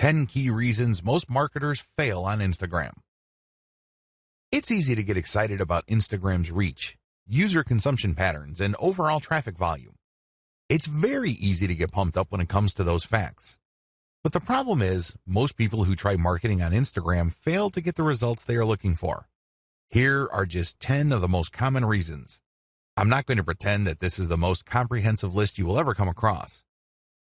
10 key reasons most marketers fail on Instagram. It's easy to get excited about Instagram's reach, user consumption patterns, and overall traffic volume. It's very easy to get pumped up when it comes to those facts. But the problem is, most people who try marketing on Instagram fail to get the results they are looking for. Here are just 10 of the most common reasons. I'm not going to pretend that this is the most comprehensive list you will ever come across.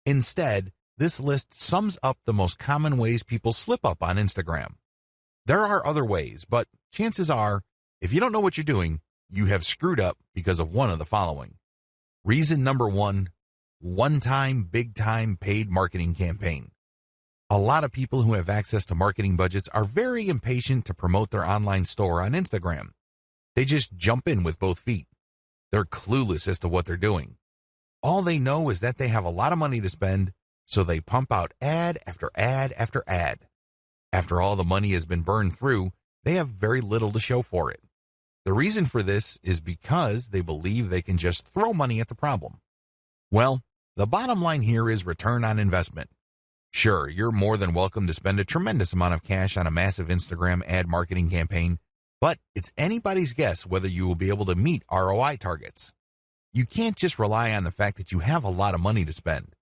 Instead, this list sums up the most common ways people slip up on Instagram. There are other ways, but chances are, if you don't know what you're doing, you have screwed up because of one of the following. Reason number 1, one-time, big-time paid marketing campaign. A lot of people who have access to marketing budgets are very impatient to promote their online store on Instagram. They just jump in with both feet. They're clueless as to what they're doing. All they know is that they have a lot of money to spend, so they pump out ad after ad after ad. After all the money has been burned through, they have very little to show for it. The reason for this is because they believe they can just throw money at the problem. Well, the bottom line here is return on investment. Sure, you're more than welcome to spend a tremendous amount of cash on a massive Instagram ad marketing campaign, but it's anybody's guess whether you will be able to meet ROI targets. You can't just rely on the fact that you have a lot of money to spend.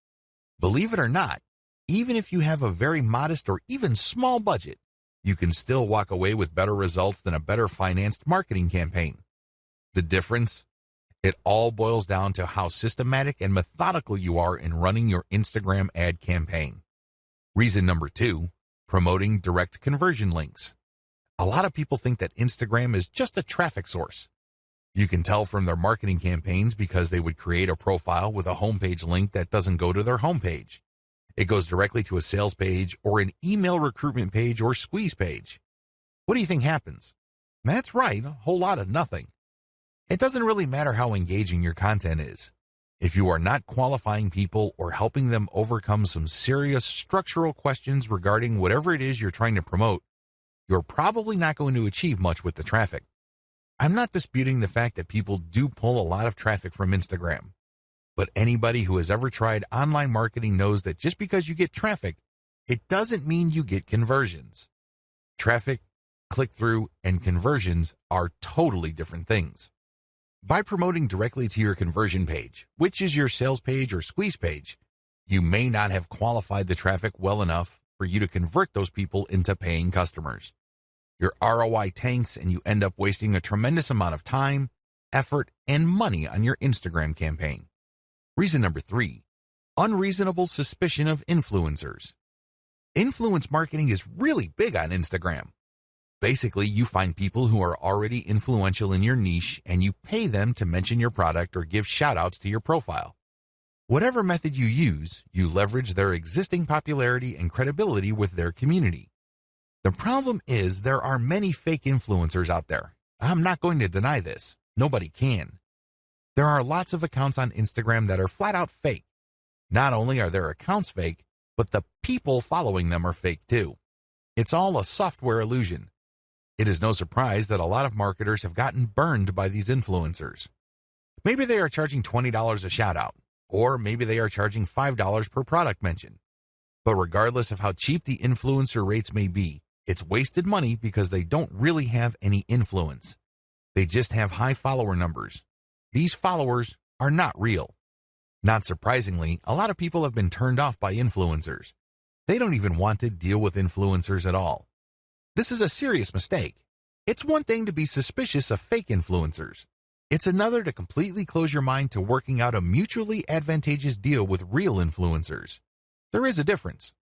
Believe it or not, even if you have a very modest or even small budget, you can still walk away with better results than a better financed marketing campaign. The difference? It all boils down to how systematic and methodical you are in running your Instagram ad campaign. Reason number 2, promoting direct conversion links. A lot of people think that Instagram is just a traffic source. You can tell from their marketing campaigns because they would create a profile with a homepage link that doesn't go to their homepage. It goes directly to a sales page or an email recruitment page or squeeze page. What do you think happens? That's right, a whole lot of nothing. It doesn't really matter how engaging your content is. If you are not qualifying people or helping them overcome some serious structural questions regarding whatever it is you're trying to promote, you're probably not going to achieve much with the traffic. I'm not disputing the fact that people do pull a lot of traffic from Instagram. But anybody who has ever tried online marketing knows that just because you get traffic, it doesn't mean you get conversions. Traffic, click-through, and conversions are totally different things. By promoting directly to your conversion page, which is your sales page or squeeze page, you may not have qualified the traffic well enough for you to convert those people into paying customers. Your ROI tanks and you end up wasting a tremendous amount of time, effort, and money on your Instagram campaign. Reason number 3, unreasonable suspicion of influencers. Influence marketing is really big on Instagram. Basically, you find people who are already influential in your niche and you pay them to mention your product or give shout-outs to your profile. Whatever method you use, you leverage their existing popularity and credibility with their community. The problem is there are many fake influencers out there. I'm not going to deny this. Nobody can. There are lots of accounts on Instagram that are flat out fake. Not only are their accounts fake, but the people following them are fake too. It's all a software illusion. It is no surprise that a lot of marketers have gotten burned by these influencers. Maybe they are charging $20 a shout out, or maybe they are charging $5 per product mention. But regardless of how cheap the influencer rates may be, it's wasted money because they don't really have any influence. They just have high follower numbers. These followers are not real. Not surprisingly, a lot of people have been turned off by influencers. They don't even want to deal with influencers at all. This is a serious mistake. It's one thing to be suspicious of fake influencers. It's another to completely close your mind to working out a mutually advantageous deal with real influencers. There is a difference.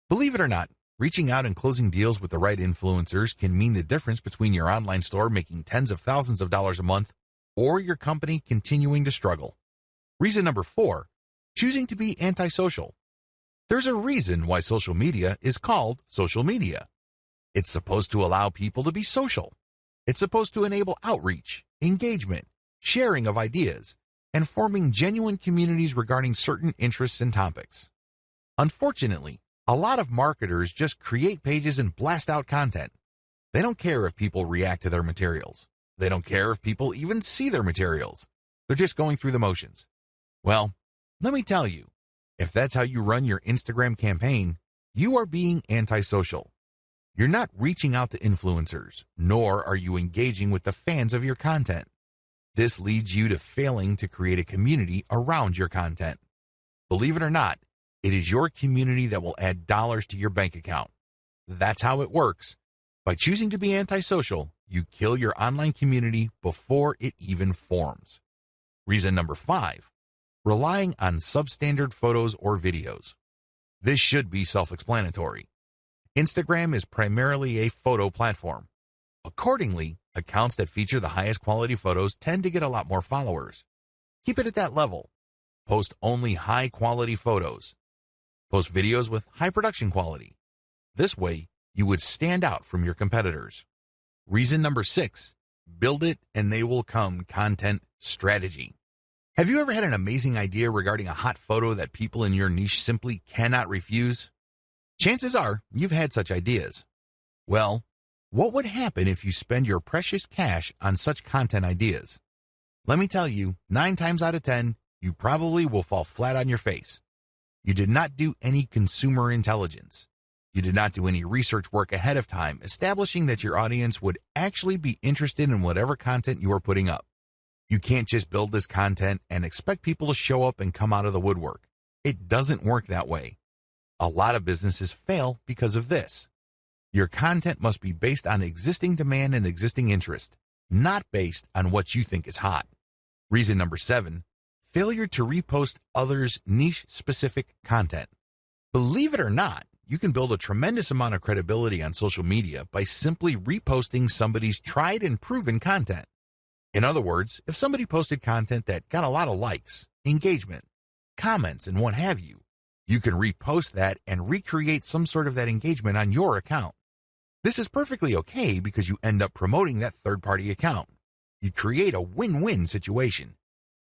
Believe it or not, reaching out and closing deals with the right influencers can mean the difference between your online store making tens of thousands of dollars a month or your company continuing to struggle. Reason number 4, choosing to be antisocial. There's a reason why social media is called social media. It's supposed to allow people to be social. It's supposed to enable outreach, engagement, sharing of ideas, and forming genuine communities regarding certain interests and topics. Unfortunately, a lot of marketers just create pages and blast out content. They don't care if people react to their materials. They don't care if people even see their materials. They're just going through the motions. Well, let me tell you, if that's how you run your Instagram campaign, you are being antisocial. You're not reaching out to influencers, nor are you engaging with the fans of your content. This leads you to failing to create a community around your content. Believe it or not, it is your community that will add dollars to your bank account. That's how it works. By choosing to be antisocial, you kill your online community before it even forms. Reason number 5, relying on substandard photos or videos. This should be self-explanatory. Instagram is primarily a photo platform. Accordingly, accounts that feature the highest quality photos tend to get a lot more followers. Keep it at that level. Post only high-quality photos. Post videos with high production quality. This way, you would stand out from your competitors. Reason number 6, build it and they will come content strategy. Have you ever had an amazing idea regarding a hot photo that people in your niche simply cannot refuse? Chances are you've had such ideas. Well, what would happen if you spend your precious cash on such content ideas? Let me tell you, 9 times out of 10, you probably will fall flat on your face. You did not do any consumer intelligence. You did not do any research work ahead of time establishing that your audience would actually be interested in whatever content you are putting up. You can't just build this content and expect people to show up and come out of the woodwork. It doesn't work that way. A lot of businesses fail because of this. Your content must be based on existing demand and existing interest, not based on what you think is hot. Reason number 7, failure to repost others' niche-specific content. Believe it or not, you can build a tremendous amount of credibility on social media by simply reposting somebody's tried and proven content. In other words, if somebody posted content that got a lot of likes, engagement, comments, and what have you, you can repost that and recreate some sort of that engagement on your account. This is perfectly okay because you end up promoting that third-party account. You create a win-win situation.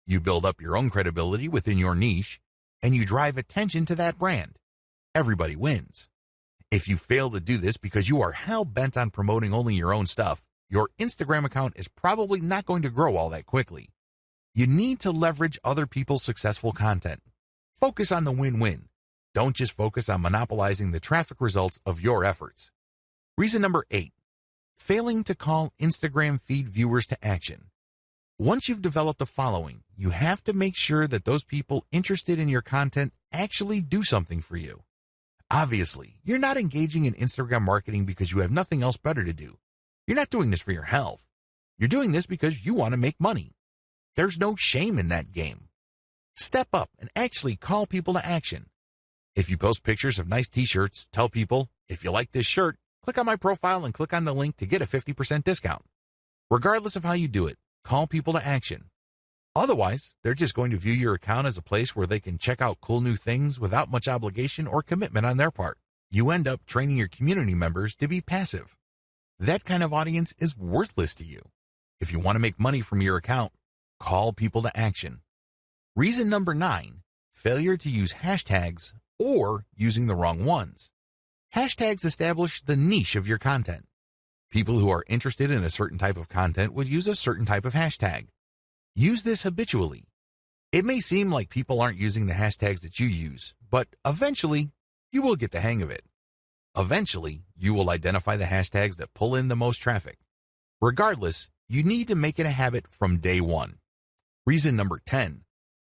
You build up your own credibility within your niche, and you drive attention to that brand. Everybody wins. If you fail to do this because you are hell-bent on promoting only your own stuff, your Instagram account is probably not going to grow all that quickly. You need to leverage other people's successful content. Focus on the win-win. Don't just focus on monopolizing the traffic results of your efforts. Reason number 8, failing to call Instagram feed viewers to action. Once you've developed a following, you have to make sure that those people interested in your content actually do something for you. Obviously, you're not engaging in Instagram marketing because you have nothing else better to do. You're not doing this for your health. You're doing this because you want to make money. There's no shame in that game. Step up and actually call people to action. If you post pictures of nice t-shirts, tell people, if you like this shirt, click on my profile and click on the link to get a 50% discount. Regardless of how you do it, call people to action. Otherwise, they're just going to view your account as a place where they can check out cool new things without much obligation or commitment on their part. You end up training your community members to be passive. That kind of audience is worthless to you. If you want to make money from your account, call people to action. Reason number 9, failure to use hashtags or using the wrong ones. Hashtags establish the niche of your content. People who are interested in a certain type of content would use a certain type of hashtag. Use this habitually. It may seem like people aren't using the hashtags that you use, but eventually, you will get the hang of it. Eventually, you will identify the hashtags that pull in the most traffic. Regardless, you need to make it a habit from day one. Reason number 10,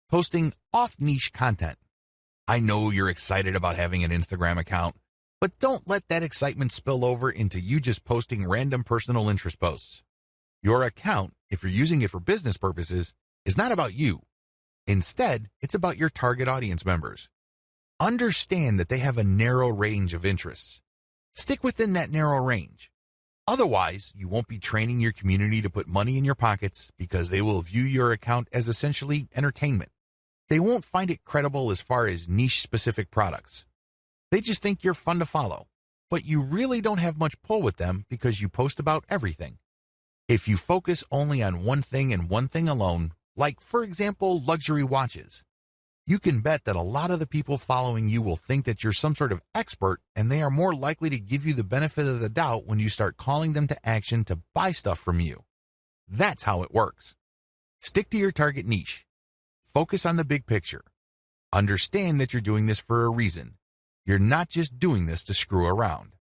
posting off-niche content. I know you're excited about having an Instagram account, but don't let that excitement spill over into you just posting random personal interest posts. Your account, if you're using it for business purposes, is not about you. Instead, it's about your target audience members. Understand that they have a narrow range of interests. Stick within that narrow range. Otherwise, you won't be training your community to put money in your pockets because they will view your account as essentially entertainment. They won't find it credible as far as niche-specific products. They just think you're fun to follow, but you really don't have much pull with them because you post about everything. If you focus only on one thing and one thing alone, like, for example, luxury watches, you can bet that a lot of the people following you will think that you're some sort of expert, and they are more likely to give you the benefit of the doubt when you start calling them to action to buy stuff from you. That's how it works. Stick to your target niche. Focus on the big picture. Understand that you're doing this for a reason. You're not just doing this to screw around.